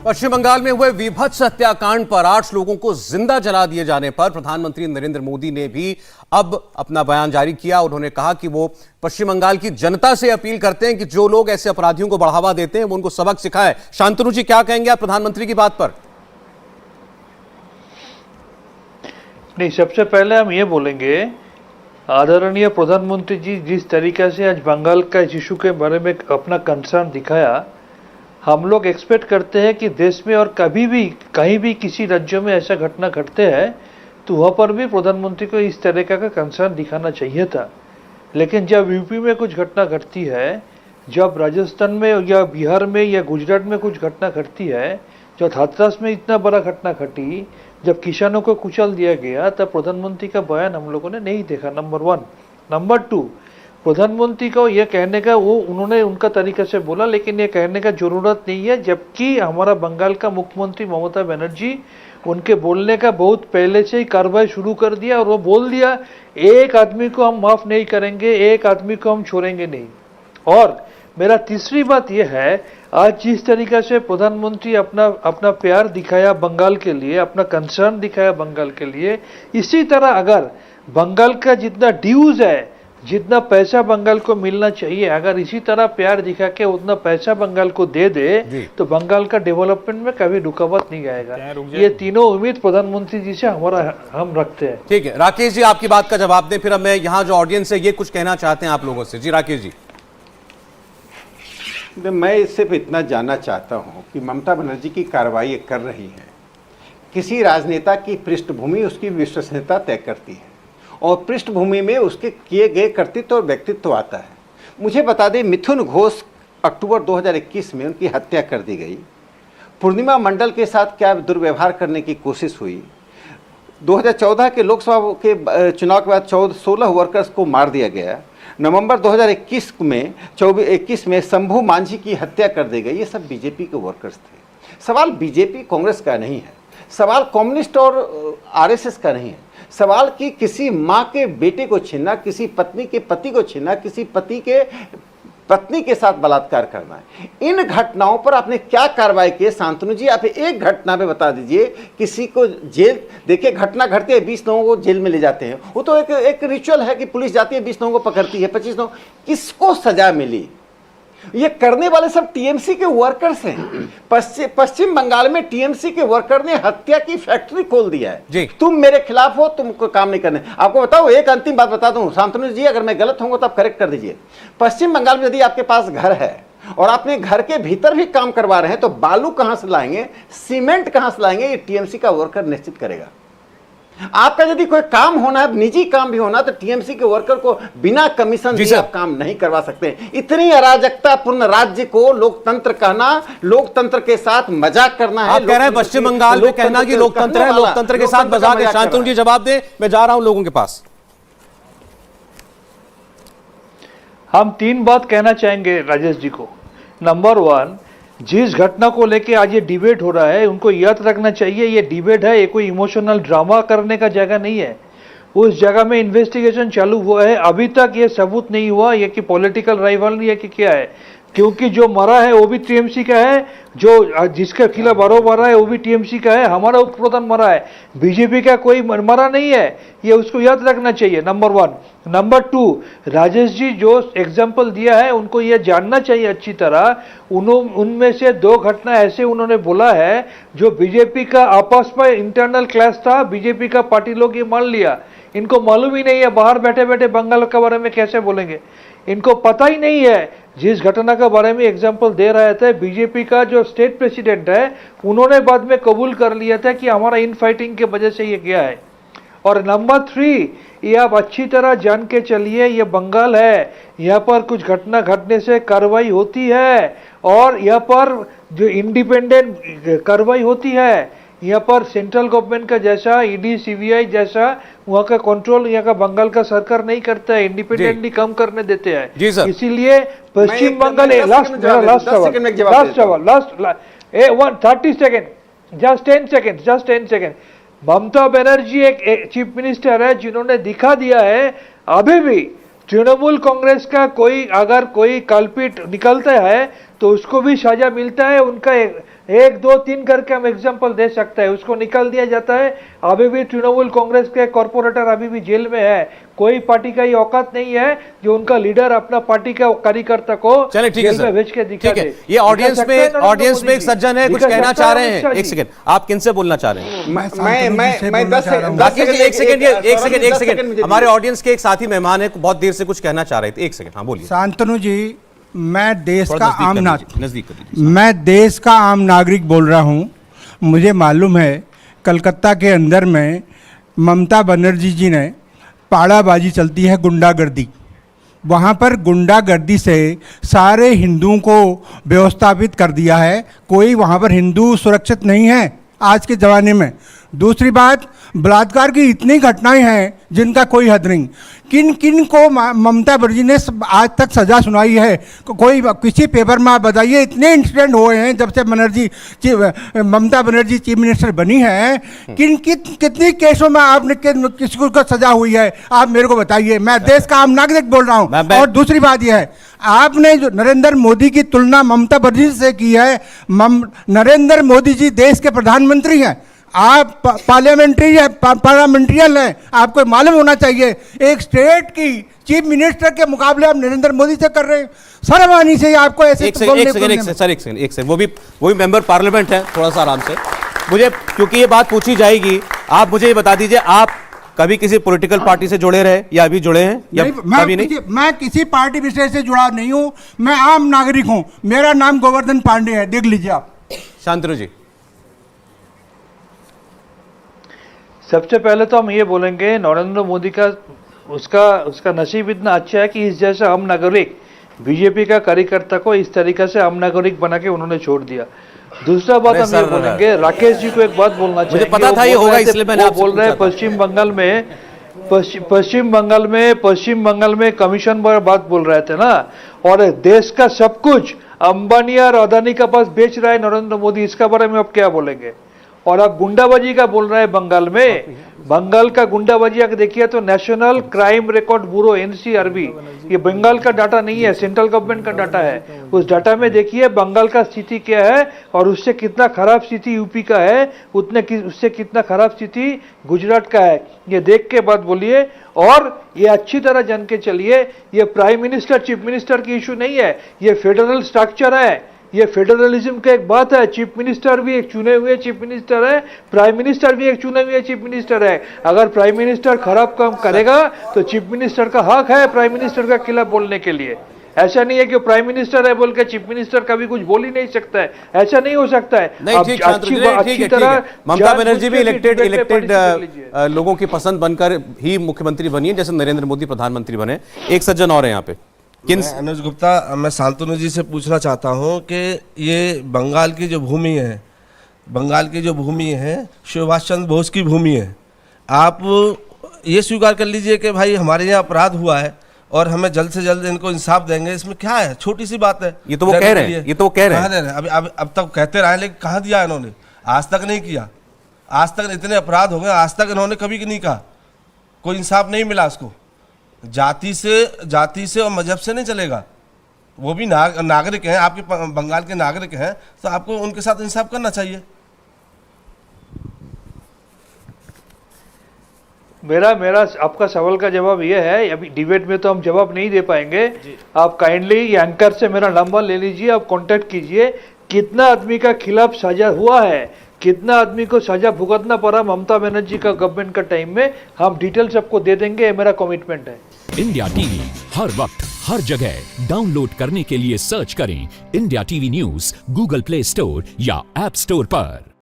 पश्चिम बंगाल में हुए वीभत्स हत्याकांड पर 8 लोगों को जिंदा जला दिए जाने पर प्रधानमंत्री नरेंद्र मोदी ने भी अब अपना बयान जारी किया। उन्होंने कहा कि वो पश्चिम बंगाल की जनता से अपील करते हैं कि जो लोग ऐसे अपराधियों को बढ़ावा देते हैं वो उनको सबक सिखाएं। शांतनु जी, क्या कहेंगे आप प्रधानमंत्री की बात पर? नहीं, सबसे पहले हम ये बोलेंगे, आदरणीय प्रधानमंत्री जी जिस तरीके से आज बंगाल का इस इशू के बारे में अपना कंसर्न दिखाया, हम लोग एक्सपेक्ट करते हैं कि देश में और कभी भी कहीं भी किसी राज्य में ऐसा घटना घटते हैं तो वहाँ पर भी प्रधानमंत्री को इस तरह का कंसर्न दिखाना चाहिए था। लेकिन जब यूपी में कुछ घटना घटती है, जब राजस्थान में या बिहार में या गुजरात में कुछ घटना घटती है, जब हाथरस में इतना बड़ा घटना घटी, जब किसानों को कुचल दिया गया, तब प्रधानमंत्री का बयान हम लोगों ने नहीं देखा, नंबर 1। नंबर 2, प्रधानमंत्री को यह कहने का उन्होंने उनका तरीका से बोला, लेकिन ये कहने का जरूरत नहीं है, जबकि हमारा बंगाल का मुख्यमंत्री ममता बनर्जी उनके बोलने का बहुत पहले से ही कार्रवाई शुरू कर दिया और वो बोल दिया एक आदमी को हम माफ नहीं करेंगे, एक आदमी को हम छोड़ेंगे नहीं। और मेरा तीसरी बात यह है, आज जिस तरीके से प्रधानमंत्री अपना प्यार दिखाया बंगाल के लिए, अपना कंसर्न दिखाया बंगाल के लिए, इसी तरह अगर बंगाल का जितना ड्यूज है, जितना पैसा बंगाल को मिलना चाहिए, अगर इसी तरह प्यार दिखा के उतना पैसा बंगाल को दे दे तो बंगाल का डेवलपमेंट में कभी रुकावट नहीं आएगा। ये तीनों उम्मीद प्रधानमंत्री जी से हम रखते हैं। ठीक है राकेश जी, आपकी बात का जवाब दें, फिर अब मैं यहाँ जो ऑडियंस है ये कुछ कहना चाहते हैं आप लोगों से। जी राकेश जी। मैं सिर्फ इतना जानना चाहता हूँ कि ममता बनर्जी की कार्रवाई कर रही है, किसी राजनेता की पृष्ठभूमि उसकी विश्वसनीयता तय करती है और पृष्ठभूमि में उसके किए गए कर्तृत्व और व्यक्तित्व आता है। मुझे बता दें, मिथुन घोष अक्टूबर 2021 में उनकी हत्या कर दी गई। पूर्णिमा मंडल के साथ क्या दुर्व्यवहार करने की कोशिश हुई। 2014 के लोकसभा के चुनाव के बाद 16 वर्कर्स को मार दिया गया। नवंबर 2021 में शंभू मांझी की हत्या कर दी गई। ये सब बीजेपी के वर्कर्स थे। सवाल बीजेपी कांग्रेस का नहीं है, सवाल कम्युनिस्ट और आरएसएस का नहीं है। सवाल कि किसी माँ के बेटे को छीनना, किसी पत्नी के पति को छीनना, किसी पति के पत्नी के साथ बलात्कार करना है। इन घटनाओं पर आपने क्या कार्रवाई की? शांतनु जी, आप एक घटना पे बता दीजिए, किसी को जेल, देखिए घटना घटती है 20 लोगों को जेल में ले जाते हैं, वो तो एक रिचुअल है कि पुलिस जाती है 20 लोगों को पकड़ती है, 25 लोग, किसको सजा मिली? ये करने वाले सब टीएमसी के वर्कर्स हैं। पश्चिम बंगाल में टीएमसी के वर्कर ने हत्या की फैक्ट्री खोल दिया है। तुम मेरे खिलाफ हो, तुमको काम नहीं करने। आपको बताओ, एक अंतिम बात बता दूं शांतनु जी, अगर मैं गलत होऊंगा तो आप करेक्ट कर दीजिए। पश्चिम बंगाल में यदि आपके पास घर है और आपने घर के भीतर भी काम करवा रहे हैं तो बालू कहां से लाएंगे, सीमेंट कहां से लाएंगे, ये टीएमसी का वर्कर निश्चित करेगा। आपका यदि कोई काम होना है, निजी काम भी होना, तो टीएमसी के वर्कर को बिना कमीशन दिए आप काम नहीं करवा सकते। इतनी अराजकतापूर्ण राज्य को लोकतंत्र कहना, लोकतंत्र के साथ मजाक करना है। आप कह रहे हैं पश्चिम बंगाल में कहना कि लोकतंत्र है, लोकतंत्र के साथ मजाक है। शांतनु जी जवाब दें, मैं जा रहा हूं लोगों के पास। हम 3 बात कहना चाहेंगे राजेश जी को। नंबर 1, जिस घटना को लेके आज ये डिबेट हो रहा है, उनको याद रखना चाहिए ये डिबेट है, ये कोई इमोशनल ड्रामा करने का जगह नहीं है। उस जगह में इन्वेस्टिगेशन चालू हुआ है, अभी तक ये सबूत नहीं हुआ ये कि पॉलिटिकल राइवलरी है कि क्या है, क्योंकि जो मरा है वो भी टीएमसी का है, जो जिसके खिलाफ आरोप मरा है वो भी टीएमसी का है, हमारा उप प्रधान मरा है, बीजेपी का कोई मरा नहीं है, ये उसको याद रखना चाहिए। नंबर 1। नंबर 2, राजेश जी जो एग्जाम्पल दिया है उनको ये जानना चाहिए अच्छी तरह, उनमें से 2 घटना ऐसे उन्होंने बोला है जो बीजेपी का आपस में इंटरनल क्लैश था, बीजेपी का पार्टी लोग ये मान लिया। इनको मालूम ही नहीं है, बाहर बैठे बैठे बंगाल के बारे में कैसे बोलेंगे, इनको पता ही नहीं है। जिस घटना के बारे में एग्जाम्पल दे रहे थे, बीजेपी का जो स्टेट प्रेसिडेंट है उन्होंने बाद में कबूल कर लिया था कि हमारा इन फाइटिंग के वजह से ये गया है। और नंबर 3, ये आप अच्छी तरह जान के चलिए, ये बंगाल है, यहाँ पर कुछ घटना घटने से कार्रवाई होती है और यहाँ पर जो इंडिपेंडेंट कार्रवाई होती है, यहाँ पर सेंट्रल गवर्नमेंट का जैसा ईडी सीबीआई जैसा वहाँ का कंट्रोल यहाँ का बंगाल का सरकार नहीं करता है, इंडिपेंडेंटली कम करने देते हैं। इसीलिए पश्चिम बंगाल 10 सेकेंड ममता बनर्जी एक चीफ मिनिस्टर है जिन्होंने दिखा दिया है अभी भी तृणमूल कांग्रेस का कोई अगर कोई कल्पिट निकलता है तो उसको भी सजा मिलता है, उनका 1, 2, 3 करके हम एग्जाम्पल दे सकते हैं। उसको निकाल दिया जाता है। अभी भी तृणमूल कांग्रेस के कॉर्पोरेटर अभी भी जेल में है। कोई पार्टी का ये औकात नहीं है जो उनका लीडर अपना पार्टी का कार्यकर्ता को चलिए ठीक है जेल में भेज के दिखा दे। ये ऑडियंस में एक सज्जन है, कुछ कहना चाह रहे हैं। एक सेकंड, आप किनसे बोलना चाह रहे हैं? मैं 10 एक सेकंड, हमारे ऑडियंस के एक साथी मेहमान है, बहुत देर से कुछ कहना चाह रहे थे। एक सेकंड, हाँ बोलिए। शांतनु जी, मैं देश थोड़ा का आम नजदीक कर दीजिए। मैं देश का आम नागरिक बोल रहा हूँ। मुझे मालूम है कलकत्ता के अंदर में ममता बनर्जी जी ने पाड़ाबाजी चलती है, गुंडागर्दी। वहाँ पर गुंडागर्दी से सारे हिंदुओं को व्यवस्थापित कर दिया है। कोई वहाँ पर हिंदू सुरक्षित नहीं है आज के ज़माने में। दूसरी बात, बलात्कार की इतनी घटनाएं हैं जिनका कोई हद नहीं। किन किन को ममता बनर्जी ने आज तक सज़ा सुनाई है? कोई किसी पेपर में आप बताइए। इतने इंसिडेंट हुए हैं जब से ममता बनर्जी चीफ मिनिस्टर बनी है। कितनी केसों में आपने किसी को सज़ा हुई है, आप मेरे को बताइए। मैं देश का आम नागरिक बोल रहा हूँ। और दूसरी बात यह है, आपने जो नरेंद्र मोदी की तुलना ममता बनर्जी से की है, नरेंद्र मोदी जी देश के प्रधानमंत्री हैं, आप पार्लियामेंट्रियन हैं। आपको मालूम होना चाहिए एक स्टेट की चीफ मिनिस्टर के मुकाबले आप नरेंद्र मोदी से कर रहे हैं। शर्म आनी चाहिए आपको ऐसे। एक सेकंड, वो भी मेंबर पार्लियामेंट है। थोड़ा सा आराम से, मुझे क्योंकि ये बात पूछी जाएगी, आप मुझे ये बता दीजिए, आप कभी किसी पॉलिटिकल पार्टी से जुड़े रहे या अभी जुड़े हैं या कभी नहीं? मैं किसी पार्टी विशेष से जुड़ा नहीं हूं। मैं आम नागरिक हूं। मेरा नाम गोवर्धन पांडे है, देख लीजिए आप। शांतनु जी, सबसे पहले तो हम ये बोलेंगे नरेंद्र मोदी का उसका नसीब इतना अच्छा है कि इस जैसा हम नागरिक बीजेपी का कार्यकर्ता को इस तरीके से हम नागरिक बना के उन्होंने छोड़ दिया। दूसरा बात हम ये बोलेंगे, राकेश जी को एक बात बोलना चाहिए। मुझे पता था ये होगा, इसलिए मैंने आपसे बोल रहे हैं पश्चिम बंगाल में कमीशन पर बात बोल रहे थे ना, और देश का सब कुछ अंबानी और अदानी का पास बेच रहा है नरेंद्र मोदी। इसका बारे में आप क्या बोलेंगे? और आप गुंडाबाजी का बोल रहे हैं बंगाल में। बंगाल का गुंडाबाजी अगर देखिए तो national crime record bureau NCRB, ये बंगाल का डाटा नहीं है, सेंट्रल गवर्नमेंट का डाटा है। उस डाटा में देखिए बंगाल का स्थिति क्या है और उससे कितना खराब स्थिति यूपी का है, उससे कितना खराब स्थिति गुजरात का है। ये देख के बात बोलिए और ये अच्छी तरह जान के चलिए, ये प्राइम मिनिस्टर चीफ मिनिस्टर की इशू नहीं है, ये फेडरल स्ट्रक्चर है। ये फेडरलिज्म का एक बात है। चीफ मिनिस्टर भी एक चुने हुए चीफ मिनिस्टर है, प्राइम मिनिस्टर भी एक चुने हुए चीफ मिनिस्टर है। अगर प्राइम मिनिस्टर खराब काम करेगा तो चीफ मिनिस्टर का हक है प्राइम मिनिस्टर का खिलाफ बोलने के लिए। ऐसा नहीं है कि प्राइम मिनिस्टर है बोल के चीफ मिनिस्टर कभी कुछ बोल ही नहीं सकता है, ऐसा नहीं हो सकता है। अच्छी तरह ममता बनर्जी भी इलेक्टेड लोगों की पसंद बनकर ही मुख्यमंत्री बनी है, जैसे नरेंद्र मोदी प्रधानमंत्री बने। एक सज्जन और है यहाँ पे, अनुज गुप्ता, मैं शांतनु जी से पूछना चाहता हूं कि ये बंगाल की जो भूमि है सुभाष चंद्र बोस की भूमि है। आप ये स्वीकार कर लीजिए कि भाई हमारे यहाँ अपराध हुआ है और हमें जल्द से जल्द इनको इंसाफ देंगे। इसमें क्या है, छोटी सी बात है। ये तो वो कह रहे हैं, अब तक कहते रहे, लेकिन कहाँ दिया इन्होंने? आज तक नहीं किया। आज तक इतने अपराध हो गए, आज तक इन्होंने कभी नहीं कहा, कोई इंसाफ नहीं मिला उसको। जाति से और मजहब से नहीं चलेगा। वो भी नागरिक हैं, आपके बंगाल के नागरिक हैं, तो आपको उनके साथ इंसाफ करना चाहिए। मेरा आपका सवाल का जवाब ये है, अभी डिबेट में तो हम जवाब नहीं दे पाएंगे। आप काइंडली एंकर से मेरा नंबर ले लीजिए, आप कांटेक्ट कीजिए। कितना आदमी का खिलाफ सजा हुआ है, कितना आदमी को सजा भुगतना पड़ा ममता बनर्जी का गवर्नमेंट का टाइम में, हम डिटेल सबको दे देंगे। ये मेरा कमिटमेंट है। इंडिया टीवी हर वक्त हर जगह डाउनलोड करने के लिए सर्च करें India TV news Google play store या ऐप स्टोर पर।